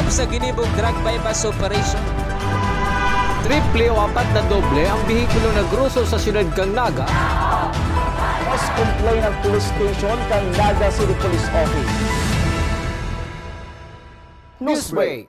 Hukom sa ginibong drug bypass operation. Triple o 4 na doble ang bihikulo na gruso sa siyudad kang Naga. Mas complain ng police station kang Naga City Police Office. Newsbreak.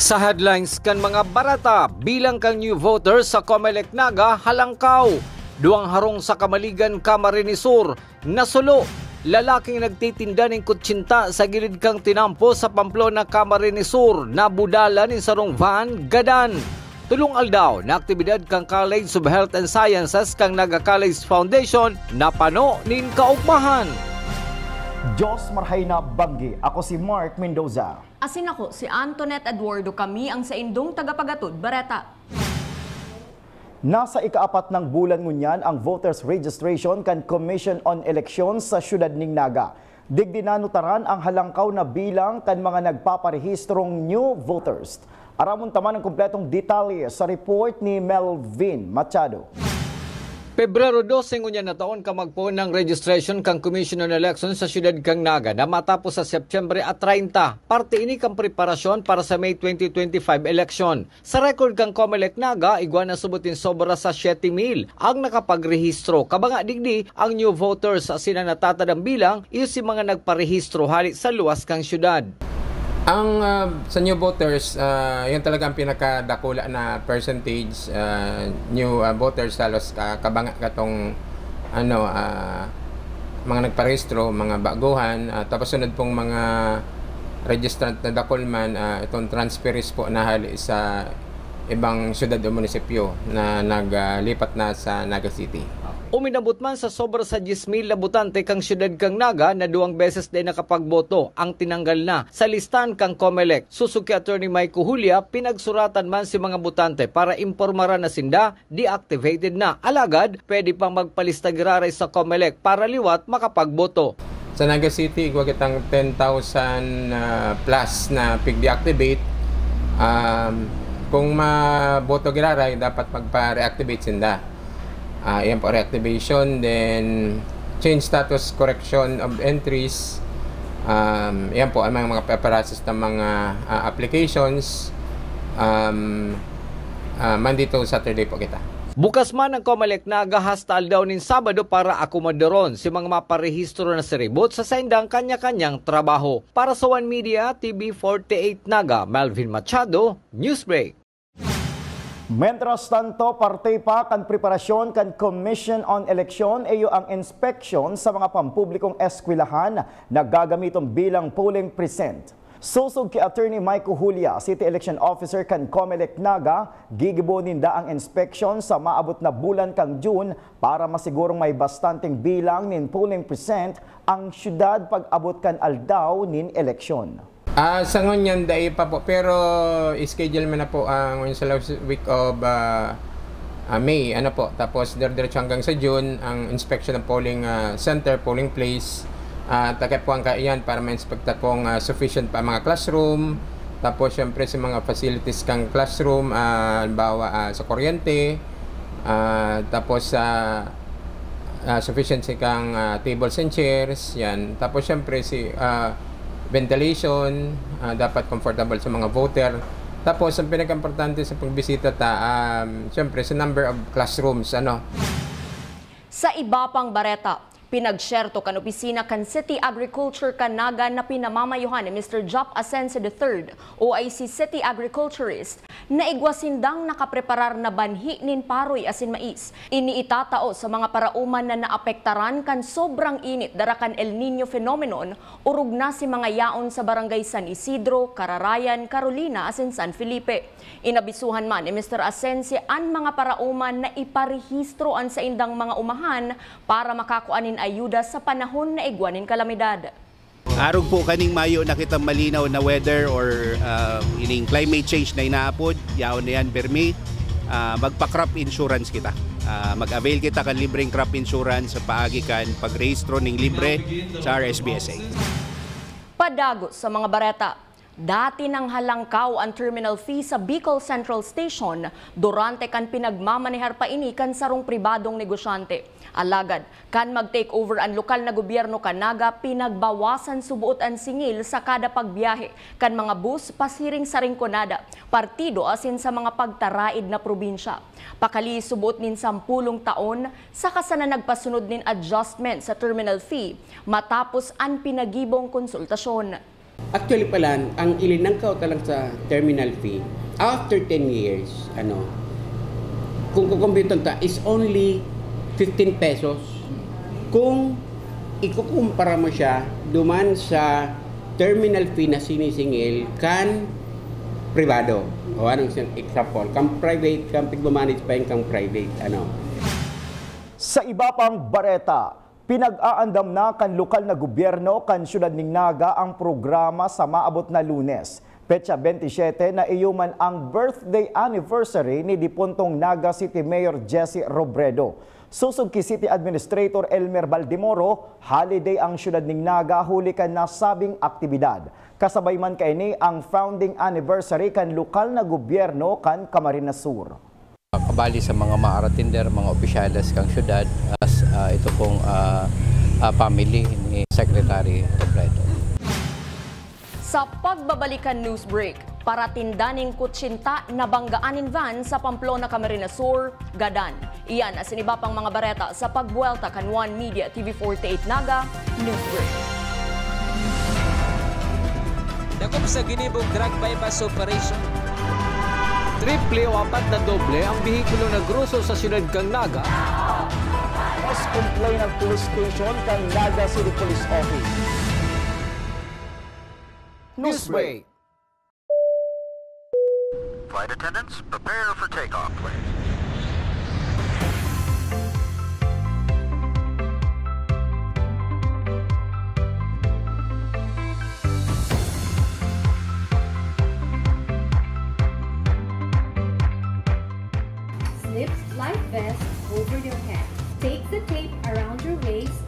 Sa headlines kan mga barata, bilang kang new voter sa Comelec Naga, halangkaw. Duwang harong sa Kamaligan, Camarines Sur, nasulo. Lalaking nagtitinda ng kutsinta sa gilid kang tinampo sa Pamplona, Camarines Sur, nabudala ni sarong van, gadan. Tulong aldaw na aktibidad kang College of Health and Sciences kang Naga College Foundation, napano nin kaugmahan. Diyos marhay na banggi. Ako si Mark Mendoza. Asin ako si Antoinette Eduardo, kami ang sa indong tagapagatod, Bareta. Nasa ika-4 ng bulan ngunyan ang voters registration kan Commission on Elections sa siyudad ning Naga. Digdi nanutaran ang halangkaw na bilang kan mga nagpaparehistrong new voters. Aramon taman ang kumpletong detalye sa report ni Melvin Machado. Pebrero 12 ngunyan na taon kamagpo ng registration kang Commission on Elections sa siyudad kang Naga na matapos sa September 30. Parte ini kang preparasyon para sa May 2025 election. Sa record kang Comelec Naga, igwa na subutin sobra sa 7,000 ang nakapagrehistro. Kabanga digdi ang new voters sa sina natatadang bilang iyo si mga nagparehistro hali sa luwas kang siyudad. Ang sa new voters, yun talaga ang pinakadakula na percentage new voters halos kabanga katong mga nagparehistro, mga baguhan, tapos sunod pong mga registrant na dakulman, itong transferees po na hali sa ibang syudad o munisipyo na naglipat na sa Naga City. Uminabot man sa sobra sa 10,000 labutante kang siyudad kang Naga na 2 beses din nakapagboto ang tinanggal na sa listan kang Comelec. Susuki Attorney Mike Julia, pinagsuratan man si mga butante para impormaran na sinda, deactivated na. Alagad, pwede pang magpalista giraray sa Comelec para liwat makapagboto. Sa Naga City, igwa kitang 10,000 plus na pig-deactivate. Kung maboto giraray, dapat magpa-reactivate sinda. Yan po, reactivation, then change status correction of entries. Yan po, ang mga preparations ng mga applications. Monday to Saturday po kita. Bukas man ang Comelec Naga hastal daw nin Sabado para akomodaron si mga maparehistro na seribot sa saindang kanya-kanyang trabaho. Para sa One Media, TV 48 Naga, Melvin Machado, Newsbreak. Mentras tanto, parte pa kan preparasyon kan Commission on Election iyo ang inspection sa mga pampublikong eskwelahan na gagamiton bilang polling precinct. Susog kay Attorney Mike Julia, City Election Officer kan Comelec Naga, gigibo ninda ang inspection sa maabot na bulan kang June para masigurong may bastanteng bilang nin polling precinct ang syudad pag-abot kan aldaw nin eleksyon. Sa ngunyan, dahil pa po. Pero, schedule mo na po ngayon sa last week of May. Tapos, diretso hanggang sa June, ang inspection ng polling center, polling place. Takip po ang kaiyan para ma-inspecta pong sufficient pa mga classroom. Tapos, syempre, sa mga facilities kang classroom, halimbawa sa kuryente. Tapos, sufficiency kang tables and chairs. Yan. Tapos, syempre, ventilation, dapat comfortable sa mga voter. Tapos, ang pinaka-importante sa pagbisita syempre, sa number of classrooms. Sa iba pang Bareta, pinagsyerto kan opisina kan City Agriculture kan Naga na pinamamayuhan ni Mr. Jop Asense III, OIC City Agriculturist, na igwasindang nakapreparar na banhi nin paroy asin mais. Iniitatao sa mga parauman na naapektaran kan sobrang init darakan El Nino phenomenon, urug na si mga yaon sa barangay San Isidro, Cararayan, Carolina asin San Felipe. Inabisuhan man ni Mr. Asense ang mga parauman na iparehistroan sa indang mga umahan para makakuanin ayuda sa panahon na igwanin kalamidad. Arog po kaning mayo nakita malinaw na weather or ining climate change na inaapod, yaon na yan bermi, magpa-crop insurance kita. Mag-avail kita kan libreng crop insurance sa paagi kan pagrehistro ning libre sa RSBSA. Padagos sa mga Bareta, Dati nang halangkaw ang terminal fee sa Bicol Central Station, durante kan pinagmamanehar pa ini kan sarong pribadong negosyante. Alagad, kan mag-take over ang lokal na gobyerno kanaga, pinagbawasan subuot ang singil sa kada pagbiyahe kan mga bus pasiring sa ringkonada, partido asin sa mga pagtaraid na probinsya. Pakali subuot nin 10 taon, saka sana nagpasunod nin adjustment sa terminal fee matapos ang pinagibong konsultasyon. Actually pala, ang ilinangkaw talang sa terminal fee, after 10 years, kung kukumpiton ta, is only 15 pesos. Kung ikukumpara mo siya, duman sa terminal fee na sinisingil, kan privado. O anong example? Kang private, kang pigmamanage pa yung kang private. Sa iba pang bareta, pinag-aandam na kan lokal na gobyerno kan syudad ning Naga ang programa sa maabot na Lunes. Petsa 27 na iyuman ang birthday anniversary ni dipuntong Naga City Mayor Jessie Robredo. Susog ki City Administrator Elmer Baldimoro, holiday ang syudad ning Naga huli kan nasabing aktibidad. Kasabay man kaini ang founding anniversary kan lokal na gobyerno kan Camarines Sur. Kabali sa mga maaratinder, mga opisyales kang syudad, as ito pong family ni Secretary Robredo. Sa pagbabalikan news break, para tindaning kutsinta na banggaanin van sa Pamplona, Camarines Sur, Gadan. Iyan as iba pang mga bareta sa pagbuelta kan One Media TV48 Naga News Break. Dakop sa ginibong drug bypass operation. Triple o 4 na doble ang bihikulo na gruso sa syudad kang Naga. Mas complain ng police station kang Naga City Police Office. Newsbreak. Flight attendants, prepare for takeoff, please. Slip life vest over your head. Take the tape around your waist.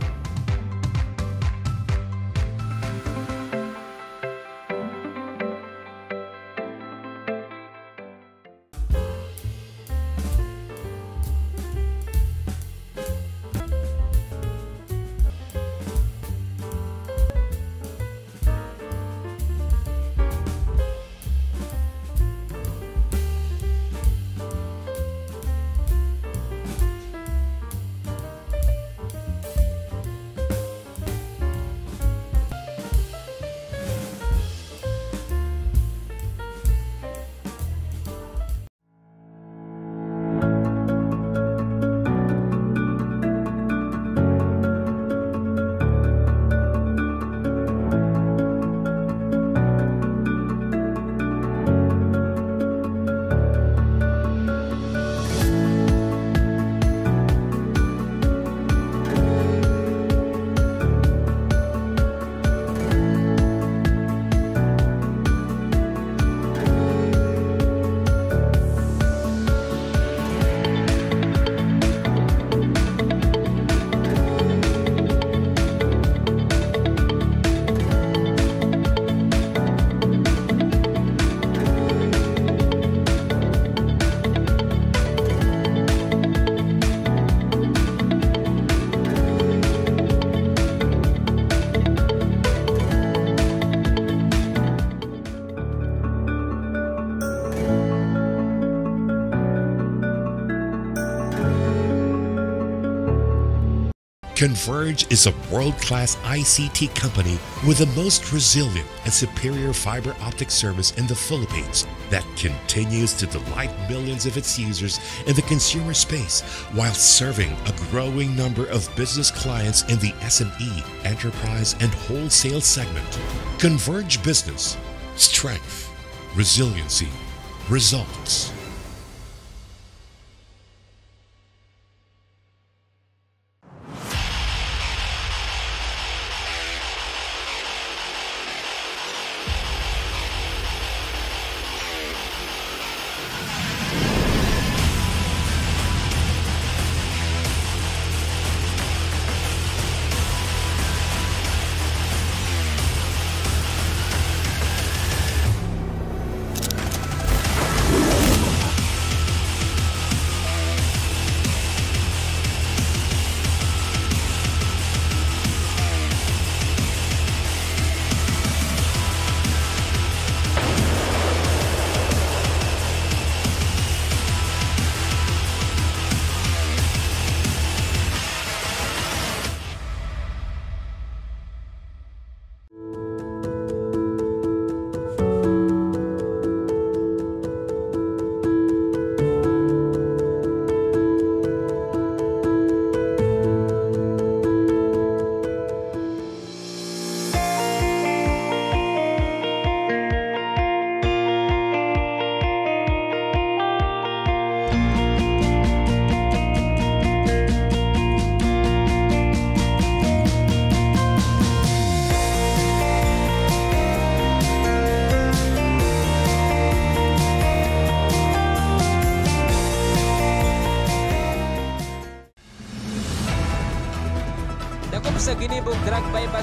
Converge is a world-class ICT company with the most resilient and superior fiber optic service in the Philippines that continues to delight millions of its users in the consumer space while serving a growing number of business clients in the SME, enterprise, and wholesale segment. Converge Business. Strength. Resiliency. Results.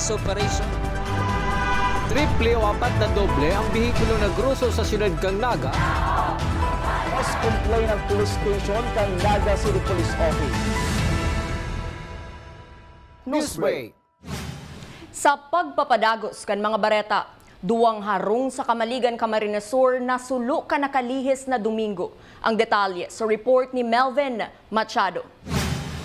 bypass operation. Triple o 4 na doble ang bihikulo na gruso sa siyudad kang Naga. Mas complain ng police station kang Naga City Police Office. Newsbreak. Sa pagpapadagos kan mga bareta, duwang harong sa Kamaligan, Camarines Sur na sulo ka nakalihis na Domingo. Ang detalye sa report ni Melvin Machado.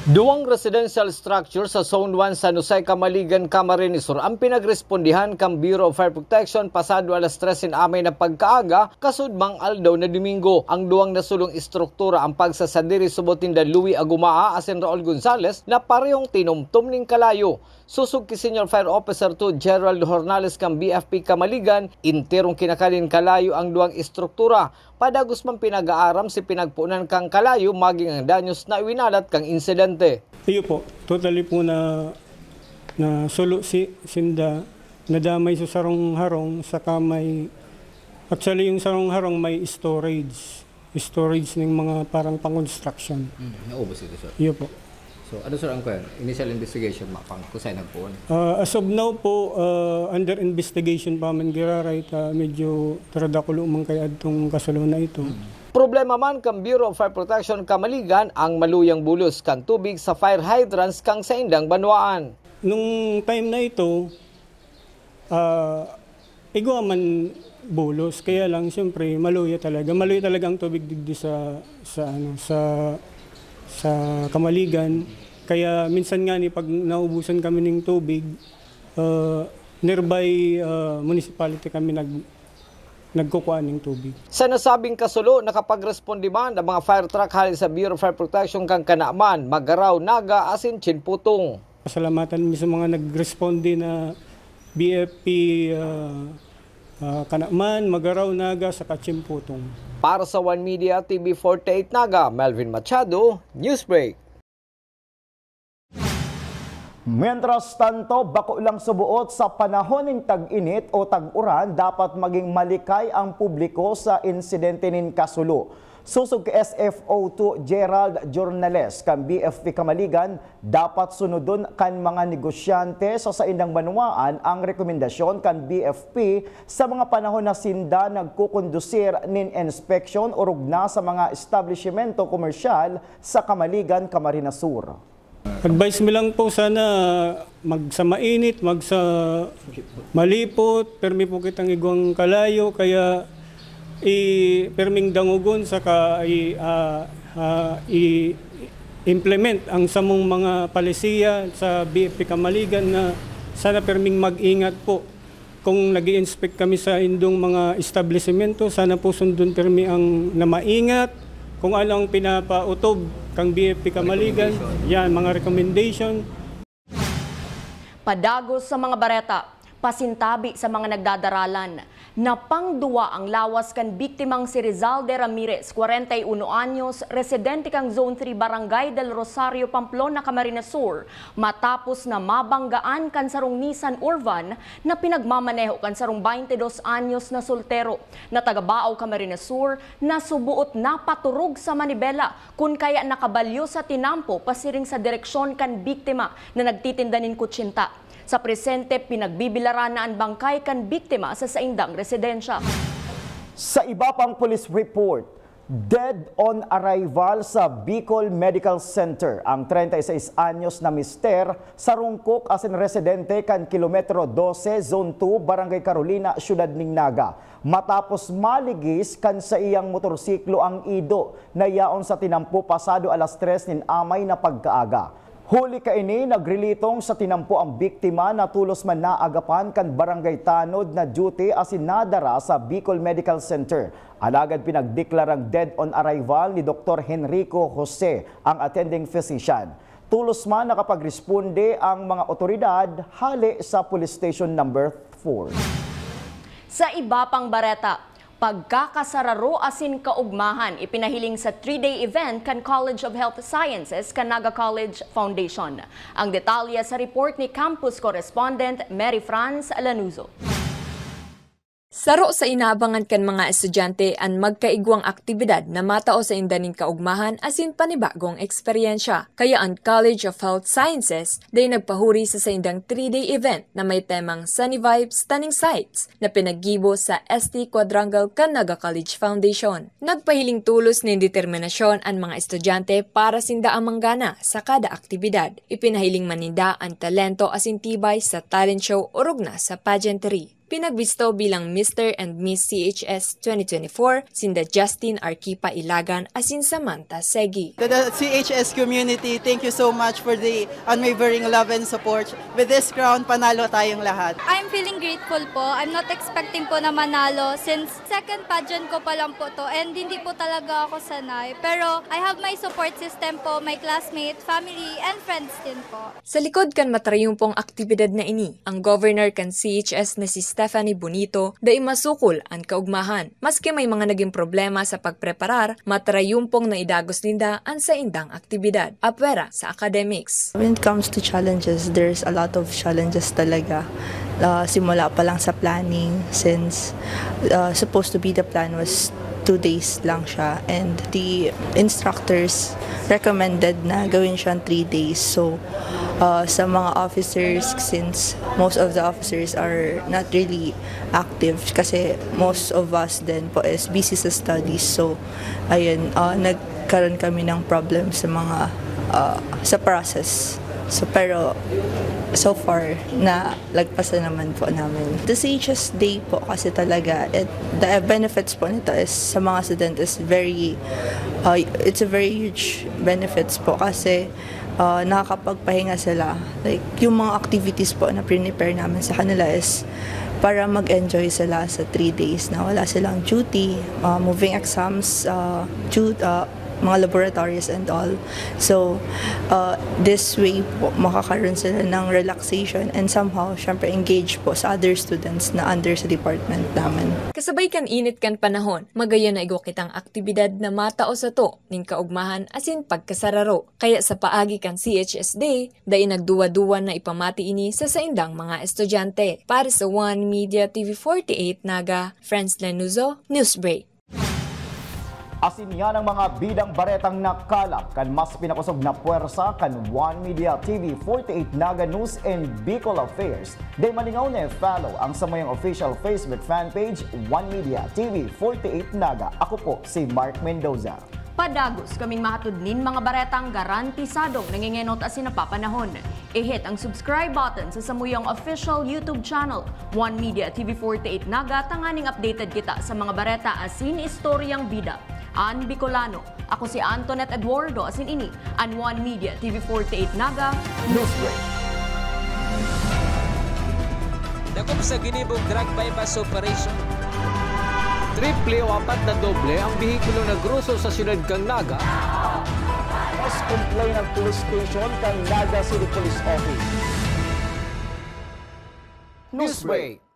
Duwang residential structure sa Zone 1 San Jose, Kamaligan, Camarines Sur ang pinagrespondihan kang Bureau of Fire Protection pasado alas 3 na pagkaaga kasudmang aldaw na Domingo. Ang duwang nasulong istruktura ang pagsasadiri subotinda Louis Agumaa asin Raul Gonzales na parehong tinumtum ning kalayo. Susug ki Senior Fire Officer 2 Gerald Hornales kang BFP Kamaligan, interong kinakanin kalayo ang duwang istruktura. Padagos man pinag-aaram si pinagpunan kang kalayo maging ang danyos na iwinalat kang insidente. Iyo po, totally po na sulo si sinda nadamay sa sarong harong sa kamay. Actually yung sarong harong may storage ng mga parang pang-construction. Naubos ito, sir? Iyo po. So, ano sir ang initial investigation mapang kusay nagpuon? As of now po, under investigation pa man giraray medyo tradakulo man kay adtong kasulo na ito. Problema man kang Bureau of Fire Protection Kamaligan ang maluyang bulos kang tubig sa fire hydrants kang sa indang banwaan. Nung time na ito, igwa man bulos, kaya lang siyempre maluya talaga ang tubig digdi sa Kamaligan. Kaya minsan nga ni pag naubusan kami ng tubig, nearby municipality kami nagkukuha ng tubig. Sa nasabing kasulo, nakapag-responde man ang mga fire truck halin sa Bureau of Fire Protection kang Kanaaman, Magaraw, Naga, asin Chinputong. Pasalamatan mi sa mga nag-responde na BFP Kanaaman, Magaraw, Naga, sa Chinputong. Para sa One Media TV 48 Naga, Melvin Machado, Newsbreak. Mientras tanto, bako lang subuot sa panahon ng tag-init o tag-uran, dapat maging malikay ang publiko sa insidente nin kasulo. Susog ka SFO2 Gerald Jornales kan BFP Kamaligan, dapat sunodon kan mga negosyante sa indang banwaan ang rekomendasyon kan BFP sa mga panahon na sinda nagkukondusir nin inspection o rugna sa mga establishmento komersyal sa Kamaligan, Camarines Sur. Advice mo lang po sana magsa mainit, magsa malipot, permi po kitang igwang kalayo, kaya perming dangugon saka i-implement ang samong mga palisiya sa BFP Kamaligan na sana perming mag-ingat po. Kung nag-i-inspect kami sa indong mga establishmento, sana po sundon permi ang na maingat. Kung ano ang pinapautob kang BFP Kamaligan, yan, mga recommendation. Padagos sa mga bareta, pasintabi sa mga nagdadaralan. Napangduwa ang lawas kan biktimang si Rizalde Ramirez, 41 anyos, residente kang Zone 3 Barangay del Rosario, Pamplona, Camarines Sur, matapos na mabanggaan kan sarong Nissan Urvan na pinagmamaneho kan sarong 22 anyos na soltero na taga-Baaw, Camarines Sur, na subuot na paturog sa manibela kun kaya nakabalyo sa tinampo pasiring sa direksyon kan biktima na nagtitinda nin kutsinta. Sa presente, pinagbibilaran na ang bangkay kan biktima sa saindang residensya. Sa iba pang police report, dead on arrival sa Bicol Medical Center ang 36 anyos na mister sa Rungkok asin residente kan kilometro 12, Zone 2, Barangay Carolina, Siyudad ning Naga. Matapos maligis kan sa iyang motorsiklo ang ido na yaon sa tinampo pasado alas 3 nin amay na pagkaaga. Huli kaini nagrelitong sa tinampo ang biktima na tulos man naagapan kan barangay tanod na duty asin nadara sa Bicol Medical Center. Alagad pinagdeklarang dead on arrival ni Dr. Henrico Jose, ang attending physician. Tulos man nakapagresponde ang mga otoridad hali sa police station number 4. Sa iba pang bareta, pagkakasararo asin kaugmahan ipinahiling sa 3-day event kan College of Health Sciences kan Naga College Foundation. Ang detalye sa report ni campus correspondent Mary France Lanuzo. Saro sa inaabangan kan mga estudyante ang magkaigwang aktibidad na matao sa indaning kaugmahan asin panibagong eksperyensya. Kaya ang College of Health Sciences day nagpahuri sa indang 3-day event na may temang Sunny Vibes Stunning Sites na pinaggibo sa ST Quadrangle Canaga College Foundation. Nagpahiling tulos ng determinasyon ang mga estudyante para sinda ang manggana sa kada aktibidad. Ipinahiling maninda ang talento asin tibay sa talent show urog na sa pageantry. Pinagbisto bilang Mr. and Miss CHS 2024 sinda Justin Arquipa Ilagan asin Samantha Segi. To the CHS community, thank you so much for the unwavering love and support. With this crown, panalo tayong lahat. I'm feeling grateful po. I'm not expecting po na manalo since second pageant ko pa lang po to and hindi po talaga ako sanay. Pero I have my support system po, my classmates, family, and friends din po. Sa likod kan matrayumpong aktibidad na ini, ang governor kan CHS na si Stephanie Bonito dai masukol ang kaugmahan. Maski may mga naging problema sa pagpreparar, matrayumpong na idagos ninda ang sa indang aktibidad. Apwera sa academics. When it comes to challenges, there's a lot of challenges talaga. Simula pa lang sa planning since supposed to be the plan was 2 days lang siya and the instructors recommended na gawin siyang 3 days. So sa mga officers, since most of the officers are not really active kasi most of us din po is busy sa studies. So ayun, nagkaroon kami ng problem sa mga sa process. So pero so far na lagpasan naman po namin. The CHS Day po kasi talaga, the benefits po nito is sa mga student is very, it's a very huge benefits po kasi nakakapagpahinga sila. Like yung mga activities po na prepare namin sa kanila is para mag-enjoy sila sa 3 days na wala silang duty, moving exams, mga laboratories and all. So, this way po, makakaroon sila ng relaxation and somehow, syempre, engage po sa other students na under sa department namin. Kasabay kan init kan panahon, magaya na igo kitang aktibidad na matao sa to, ning kaugmahan asin pagkasararo. Kaya sa paagi kan CHS Day, dai nagduwa-duwa na ipamati ini sa saindang mga estudyante. Para sa One Media TV48 Naga, Franz Lenuzo, Newsbreak. Asin yan ang mga bidang baretang nakalap kan mas pinakusog na puwersa kan One Media TV 48 Naga News and Bicol Affairs. Day maningaw na follow ang samayang official Facebook fan page One Media TV 48 Naga. Ako po si Mark Mendoza. Padagos kaming mahatudnin mga baretang garantisadong nangingenot asin napapanahon. I-hit ang subscribe button sa samuyang official YouTube channel, One Media TV 48 Naga, tanganing updated kita sa mga bareta asin istoryang bida. An Bicolano, ako si Antoinette Eduardo asin ini, an One Media TV 48 Naga, Newsbreak. Dakop sa ginibong drug bypass operation. Triple o 4 na doble ang bihikulo na gruso sa siyudad kang Naga. Mas complain ng police station kang Naga City Police Office. Newsbreak.